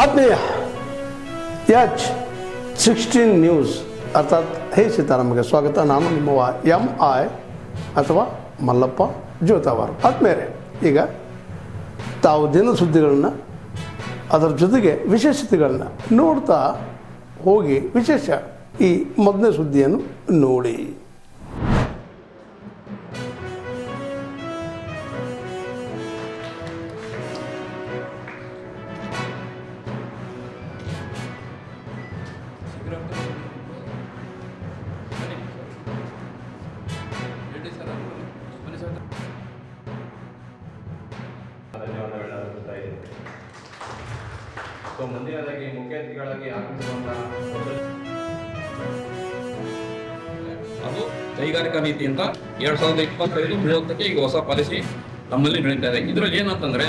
ಆತ್ಮೀಯ H16 news ಅರ್ಥಾತ್ ಹೇ ಸೀತಾರಾಮಗೆ ಸ್ವಾಗತ. ನಾನು ನಿಮ್ಮವ MI ಅಥವಾ ಮಲ್ಲಪ್ಪ ಜೋತಾವಾರ್. ಆದ್ಮೇಲೆ ಈಗ ತಾವು ದಿನ ಸುದ್ದಿಗಳನ್ನು ಅದರ ಜೊತೆಗೆ ವಿಶೇಷತೆಗಳನ್ನ ನೋಡ್ತಾ ಹೋಗಿ ವಿಶೇಷ ಈ ಮೊದಲನೇ ಸುದ್ದಿಯನ್ನು ನೋಡಿ. ಮುಂದಿನದಾಗಿ ಮುಖ್ಯ ಅತಿಥಿಗಳಾಗಿ ಅದು ಕೈಗಾರಿಕಾ ನೀತಿ ಅಂತ 2025-30 ಈಗ ಹೊಸ ಪಾಲಿಸಿ ನಮ್ಮಲ್ಲಿ ನಡೀತಾ ಇದೆ. ಇದರಲ್ಲಿ ಏನಂತಂದ್ರೆ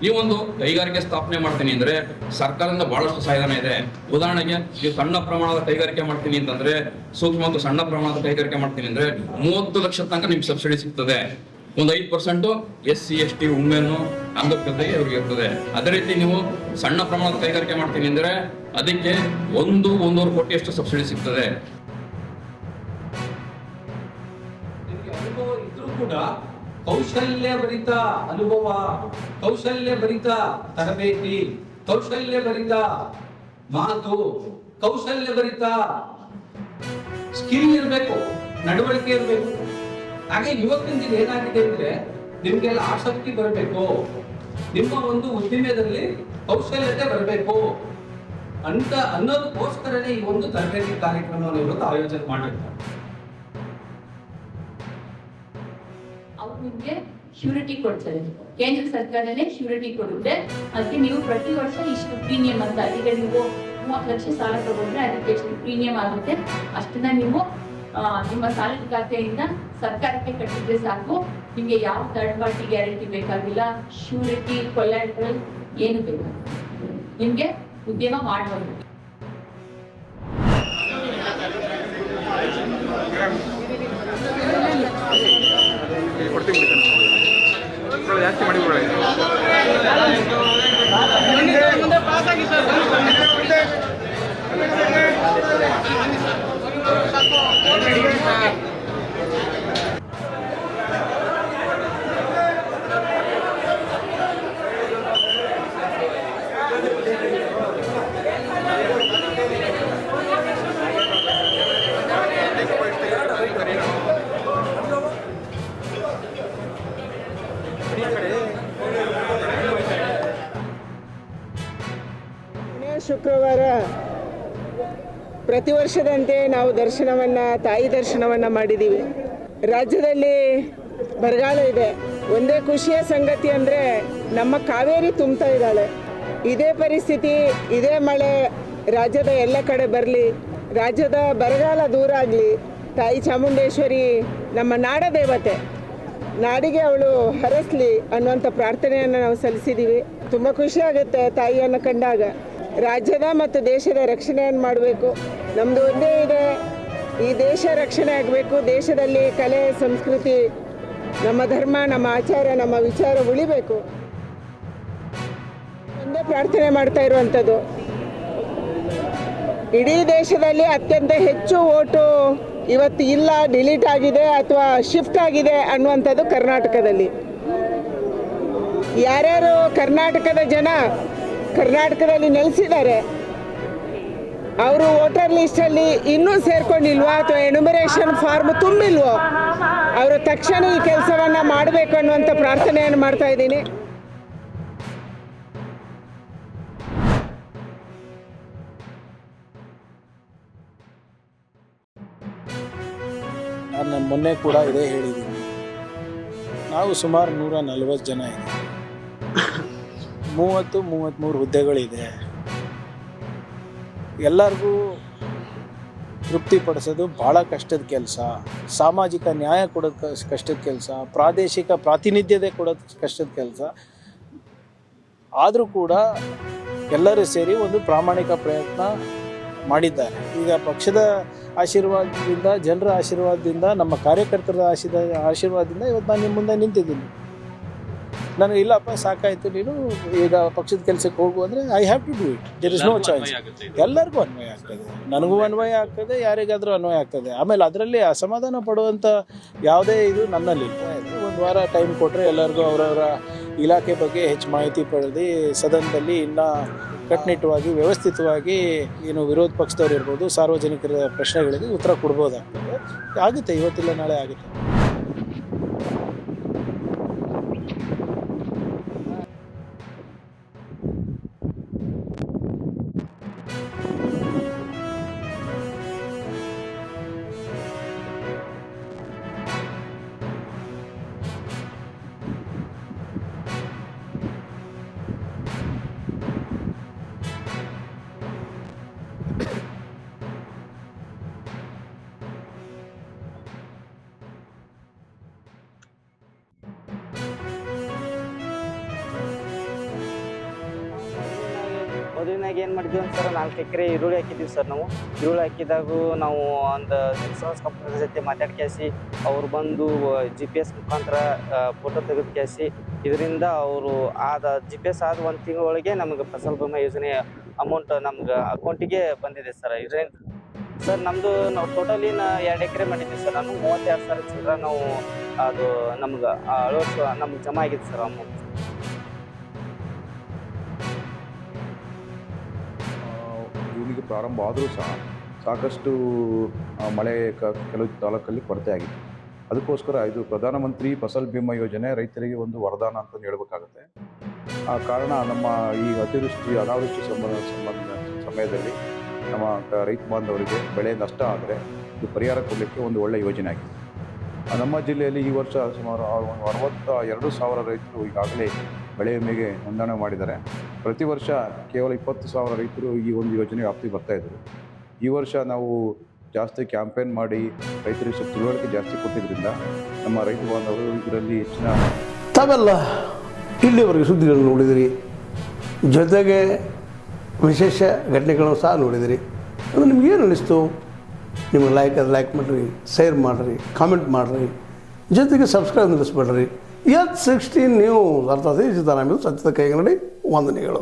ಈ ಒಂದು ಕೈಗಾರಿಕೆ ಸ್ಥಾಪನೆ ಮಾಡ್ತೀನಿ ಅಂದ್ರೆ ಸರ್ಕಾರದಿಂದ ಬಹಳಷ್ಟು ಸಹಾಯಧನ ಇದೆ. ಉದಾಹರಣೆಗೆ ನೀವು ಸಣ್ಣ ಪ್ರಮಾಣದ ಕೈಗಾರಿಕೆ ಮಾಡ್ತೀನಿ ಅಂತಂದ್ರೆ, ಸೂಕ್ಷ್ಮ ಮತ್ತು ಸಣ್ಣ ಪ್ರಮಾಣದ ಕೈಗಾರಿಕೆ ಮಾಡ್ತೀನಿ ಅಂದ್ರೆ 30 ಲಕ್ಷ ತನಕ ನಿಮ್ಗೆ ಸಬ್ಸಿಡಿ ಸಿಗ್ತದೆ. ಒಂದು 5% SC ST ವುಮೆನ್ನು ಅಂಗಕ್ಕೆ ಇವ್ರಿಗೆ ಇರ್ತದೆ. ಅದೇ ರೀತಿ ನೀವು ಸಣ್ಣ ಪ್ರಮಾಣದ ಕೈಗಾರಿಕೆ ಮಾಡ್ತೀನಿ ಅಂದ್ರೆ ಅದಕ್ಕೆ 1-1.5 ಕೋಟಿಯಷ್ಟು ಸಬ್ಸಿಡಿ ಸಿಗ್ತದೆ. ಅನುಭವ ಇದ್ರೂ ಕೂಡ ಕೌಶಲ್ಯ ಭರಿತ ಅನುಭವ, ಕೌಶಲ್ಯ ಭರಿತ ತರಬೇತಿ, ಕೌಶಲ್ಯ ಭರಿತ ಮಾತು, ಕೌಶಲ್ಯ ಭರಿತ ಸ್ಕಿಲ್ ಇರಬೇಕು, ನಡವಳಿಕೆ ಇರಬೇಕು. ಹಾಗೆ ಯುವಕರಿಂದ ಏನಾಗಿದೆ ಅಂದ್ರೆ ನಿಮ್ಗೆಲ್ಲ ಆಸಕ್ತಿ ಬರಬೇಕು, ನಿಮ್ಮ ಒಂದು ಉದ್ದಿಮೆದಲ್ಲಿ ಕೌಶಲ್ಯತೆ ಬರಬೇಕು ಅಂತ ಅನ್ನೋದಕ್ಕೋಸ್ಕರನೇ ಈ ಒಂದು ತರಬೇತಿ ಕಾರ್ಯಕ್ರಮವನ್ನು ಇವತ್ತು ಆಯೋಜನೆ ಮಾಡಿರ್ತಾರೆ. ಅವ್ರು ನಿಮ್ಗೆ ಶ್ಯೂರಿಟಿ ಕೊಡ್ತಾರೆ. ಕೇಂದ್ರ ಸರ್ಕಾರನೇ ಶ್ಯೂರಿಟಿ ಕೊಡುತ್ತೆ. ಅದಕ್ಕೆ ನೀವು ಪ್ರತಿ ವರ್ಷ ಇಷ್ಟು ಪ್ರೀಮಿಯಂ ಅಂತ, ಈಗ ನೀವು 30 ಲಕ್ಷ ಸಾಲ ತಗೊಂಡ್ರೆ ಅದಕ್ಕೆ ಎಷ್ಟು ಪ್ರೀಮಿಯಂ ಆಗುತ್ತೆ ಅಷ್ಟನ್ನ ನೀವು ನಿಮ್ಮ ಸಾಲದ ಖಾತೆಯಿಂದ ಸರ್ಕಾರಕ್ಕೆ ಕಟ್ಟಿದ್ರೆ ಸಾಕು. ನಿಮ್ಗೆ ಯಾವ ಥರ್ಡ್ ಪಾರ್ಟಿ ಗ್ಯಾರಂಟಿ ಬೇಕಾಗಿಲ್ಲ, ಶ್ಯೂರಿಟಿ, ಕೊಲ್ಯಾಟ್ರಲ್ ಏನು ಬೇಕು, ನಿಮ್ಗೆ ಉದ್ಯಮ ಮಾಡಬಹುದು. ಜಾಸ್ತಿ ಮಾಡಿ ಶುಕ್ರವಾರ ಪ್ರತಿ ವರ್ಷದಂತೆ ನಾವು ತಾಯಿ ದರ್ಶನವನ್ನು ಮಾಡಿದ್ದೀವಿ. ರಾಜ್ಯದಲ್ಲಿ ಬರಗಾಲ ಇದೆ. ಒಂದೇ ಖುಷಿಯ ಸಂಗತಿ ಅಂದರೆ ನಮ್ಮ ಕಾವೇರಿ ತುಂಬ್ತಾ ಇದ್ದಾಳೆ. ಇದೇ ಪರಿಸ್ಥಿತಿ, ಇದೇ ಮಳೆ ರಾಜ್ಯದ ಎಲ್ಲ ಕಡೆ ಬರಲಿ, ರಾಜ್ಯದ ಬರಗಾಲ ದೂರ ಆಗಲಿ. ತಾಯಿ ಚಾಮುಂಡೇಶ್ವರಿ ನಮ್ಮ ನಾಡ ದೇವತೆ, ನಾಡಿಗೆ ಅವಳು ಹರಸಲಿ ಅನ್ನುವಂಥ ಪ್ರಾರ್ಥನೆಯನ್ನು ನಾವು ಸಲ್ಲಿಸಿದ್ದೀವಿ. ತುಂಬ ಖುಷಿ ಆಗುತ್ತೆ ತಾಯಿಯನ್ನು ಕಂಡಾಗ. ರಾಜ್ಯದ ಮತ್ತು ದೇಶದ ರಕ್ಷಣೆಯನ್ನು ಮಾಡಬೇಕು. ನಮ್ಮದು ಒಂದೇ ಇದೆ, ಈ ದೇಶ ರಕ್ಷಣೆ ಆಗಬೇಕು. ದೇಶದಲ್ಲಿ ಕಲೆ, ಸಂಸ್ಕೃತಿ, ನಮ್ಮ ಧರ್ಮ, ನಮ್ಮ ಆಚಾರ, ನಮ್ಮ ವಿಚಾರ ಉಳಿಬೇಕು. ಒಂದೇ ಪ್ರಾರ್ಥನೆ ಮಾಡ್ತಾ ಇರುವಂಥದ್ದು. ಇಡೀ ದೇಶದಲ್ಲಿ ಅತ್ಯಂತ ಹೆಚ್ಚು ಓಟು ಇವತ್ತು ಇಲ್ಲ, ಡಿಲೀಟ್ ಆಗಿದೆ ಅಥವಾ ಶಿಫ್ಟ್ ಆಗಿದೆ ಅನ್ನುವಂಥದ್ದು ಕರ್ನಾಟಕದಲ್ಲಿ. ಯಾರ್ಯಾರು ಕರ್ನಾಟಕದ ಜನ ಕರ್ನಾಟಕದಲ್ಲಿ ನೆಲೆಸಿದ್ದಾರೆ ಅವರು ವೋಟರ್ ಲಿಸ್ಟಲ್ಲಿ ಇನ್ನೂ ಸೇರ್ಕೊಂಡಿಲ್ವೋ ಅಥವಾ ಎನ್ಯುಮರೇಷನ್ ಫಾರ್ಮ್ ತುಂಬಿಲ್ವೋ ಅವರು ತಕ್ಷಣ ಈ ಕೆಲಸವನ್ನು ಮಾಡಬೇಕು ಅನ್ನುವಂಥ ಪ್ರಾರ್ಥನೆಯನ್ನು ಮಾಡ್ತಾ ಇದ್ದೀನಿ. ನಾನು ಮೊನ್ನೆ ಕೂಡ ಇದೇ ಹೇಳಿದ್ದೀನಿ. ನಾವು ಸುಮಾರು 140 ಜನ ಇದ್ದೀವಿ. 30-33 ಹುದ್ದೆಗಳಿದೆ. ಎಲ್ಲರಿಗೂ ತೃಪ್ತಿಪಡಿಸೋದು ಭಾಳ ಕಷ್ಟದ ಕೆಲಸ. ಸಾಮಾಜಿಕ ನ್ಯಾಯ ಕೊಡೋದು ಕಷ್ಟದ ಕೆಲಸ, ಪ್ರಾದೇಶಿಕ ಪ್ರಾತಿನಿಧ್ಯತೆ ಕೊಡೋದು ಕಷ್ಟದ ಕೆಲಸ. ಆದರೂ ಕೂಡ ಎಲ್ಲರೂ ಸೇರಿ ಒಂದು ಪ್ರಾಮಾಣಿಕ ಪ್ರಯತ್ನ ಮಾಡಿದ್ದಾರೆ. ಈಗ ಪಕ್ಷದ ಆಶೀರ್ವಾದದಿಂದ, ಜನರ ಆಶೀರ್ವಾದದಿಂದ, ನಮ್ಮ ಕಾರ್ಯಕರ್ತರ ಆಶೀರ್ವಾದದಿಂದ ಇವತ್ತು ನಾನು ನಿಮ್ಮ ಮುಂದೆ ನಿಂತಿದ್ದೀನಿ. ನನಗೆ ಇಲ್ಲಪ್ಪ ಸಾಕಾಯಿತು, ನೀನು ಈಗ ಪಕ್ಷದ ಕೆಲಸಕ್ಕೆ ಹೋಗು ಅಂದರೆ I have to do it. There is no choice. ಎಲ್ಲರಿಗೂ ಅನ್ವಯ ಆಗ್ತದೆ, ನನಗೂ ಅನ್ವಯ ಆಗ್ತದೆ, ಯಾರಿಗಾದರೂ ಅನ್ವಯ ಆಗ್ತದೆ. ಆಮೇಲೆ ಅದರಲ್ಲಿ ಅಸಮಾಧಾನ ಪಡುವಂಥ ಯಾವುದೇ ಇದು ನನ್ನಲ್ಲಿ ಇಲ್ಲ. ಒಂದು ವಾರ ಟೈಮ್ ಕೊಟ್ಟರೆ ಎಲ್ಲರಿಗೂ ಅವರವರ ಇಲಾಖೆ ಬಗ್ಗೆ ಹೆಚ್ಚು ಮಾಹಿತಿ ಪಡೆದು ಸದನದಲ್ಲಿ ಇನ್ನೂ ಕಟ್ಟುನಿಟ್ಟವಾಗಿ ವ್ಯವಸ್ಥಿತವಾಗಿ ಏನು ವಿರೋಧ ಪಕ್ಷದವ್ರು ಇರ್ಬೋದು, ಸಾರ್ವಜನಿಕರ ಪ್ರಶ್ನೆಗಳಿಗೆ ಉತ್ತರ ಕೊಡ್ಬೋದಾಗ್ತದೆ. ಆಗುತ್ತೆ, ಇವತ್ತಿಲ್ಲ ನಾಳೆ ಆಗುತ್ತೆ. ಮೊದಲಿನಾಗ ಏನು ಮಾಡಿದ್ವಿ ಸರ್, 4 ಎಕರೆ ಈರುಳ್ಳಿ ಹಾಕಿದ್ವಿ ಸರ್. ನಾವು ಈರುಳ್ಳಿ ಹಾಕಿದಾಗೂ ನಾವು ಒಂದು ಇನ್ಶೂರೆನ್ಸ್ ಕಂಪ್ನಿ ಜೊತೆ ಮಾತಾಡ್ಕೇಸಿ ಅವ್ರು ಬಂದು GPS ಮುಖಾಂತರ ಫೋಟೋ ತೆಗೆದು ಕ್ಯಾಸಿ ಇದರಿಂದ ಅವರು GPS ಆದ 1 ತಿಂಗಳೊಳಗೆ ನಮಗೆ ಫಸಲ್ ಬಿಮಾ ಯೋಜನೆ ಅಮೌಂಟ್ ನಮ್ಗೆ ಅಕೌಂಟಿಗೆ ಬಂದಿದೆ ಸರ್. ಇದರಿಂದ ಸರ್ ನಮ್ಮದು ನಾವು ಟೋಟಲಿ 2 ಎಕರೆ ಮಾಡಿದ್ವಿ ಸರ್. ನಾನು 32,000 ಚಿಲ್ಲರೆ ನಾವು ಅದು ನಮ್ಗೆ ನಮ್ಗೆ ಜಮಾ ಆಗಿದೆ ಸರ್ ಅಮೌಂಟ್. ಜೂನಿಗೆ ಪ್ರಾರಂಭ ಆದರೂ ಸಹ ಸಾಕಷ್ಟು ಮಳೆ ಕೆಲವು ತಾಲೂಕಲ್ಲಿ ಕೊರತೆ ಆಗಿದೆ. ಅದಕ್ಕೋಸ್ಕರ ಇದು ಪ್ರಧಾನಮಂತ್ರಿ ಫಸಲ್ ಬಿಮಾ ಯೋಜನೆ ರೈತರಿಗೆ ಒಂದು ವರದಾನ ಅಂತ ಹೇಳಬೇಕಾಗುತ್ತೆ. ಆ ಕಾರಣ ನಮ್ಮ ಈ ಅತಿವೃಷ್ಟಿ ಅನಾವೃಷ್ಟಿ ಸಮಯದಲ್ಲಿ ನಮ್ಮ ರೈತ ಬಾಂಧವರಿಗೆ ಬೆಳೆ ನಷ್ಟ ಆದರೆ ಇದು ಪರಿಹಾರ ಕೊಡಲಿಕ್ಕೆ ಒಂದು ಒಳ್ಳೆಯ ಯೋಜನೆ ಆಗಿದೆ. ನಮ್ಮ ಜಿಲ್ಲೆಯಲ್ಲಿ ಈ ವರ್ಷ ಸುಮಾರು 62,000 ರೈತರು ಈಗಾಗಲೇ ಬೆಳೆ ವಿಮೆಗೆ ನೋಂದಣಿ ಮಾಡಿದ್ದಾರೆ. ಪ್ರತಿ ವರ್ಷ ಕೇವಲ 20,000 ರೈತರು ಈ ಒಂದು ಯೋಜನೆ ವ್ಯಾಪ್ತಿಗೆ ಬರ್ತಾಯಿದ್ರು. ಈ ವರ್ಷ ನಾವು ಜಾಸ್ತಿ ಕ್ಯಾಂಪೇನ್ ಮಾಡಿ ರೈತರಿಗೆ ಸ್ವಲ್ಪ ತಿಳುವಳಿಕೆ ಜಾಸ್ತಿ ಕೊಟ್ಟಿದ್ದರಿಂದ ನಮ್ಮ ರೈತ ಬಾಂಧವರು ಇದರಲ್ಲಿ ಹೆಚ್ಚಿನ ತಾವೆಲ್ಲ ಇಲ್ಲಿವರೆಗೆ ಸುದ್ದಿಗಳನ್ನು ನೋಡಿದಿರಿ, ಜೊತೆಗೆ ವಿಶೇಷ ಘಟನೆಗಳನ್ನು ಸಹ ನೋಡಿದಿರಿ. ಅದು ನಿಮ್ಗೇನು ಅನ್ನಿಸ್ತು? ನಿಮಗೆ ಲೈಕ್ ಮಾಡಿರಿ, ಶೇರ್ ಮಾಡಿರಿ, ಕಾಮೆಂಟ್ ಮಾಡಿರಿ, ಜೊತೆಗೆ ಸಬ್ಸ್ಕ್ರೈಬ್ ನಿಲ್ಲಿಸ್ಬೇಡ್ರಿ. H16 ನ್ಯೂಸ್ ಅರ್ಥಾತ್ ಸಿದ್ದರಾಮಯ್ಯ ಸತ್ಯದ ಕೈಗನ್ನಡಿ ವಂದನೆಗಳು.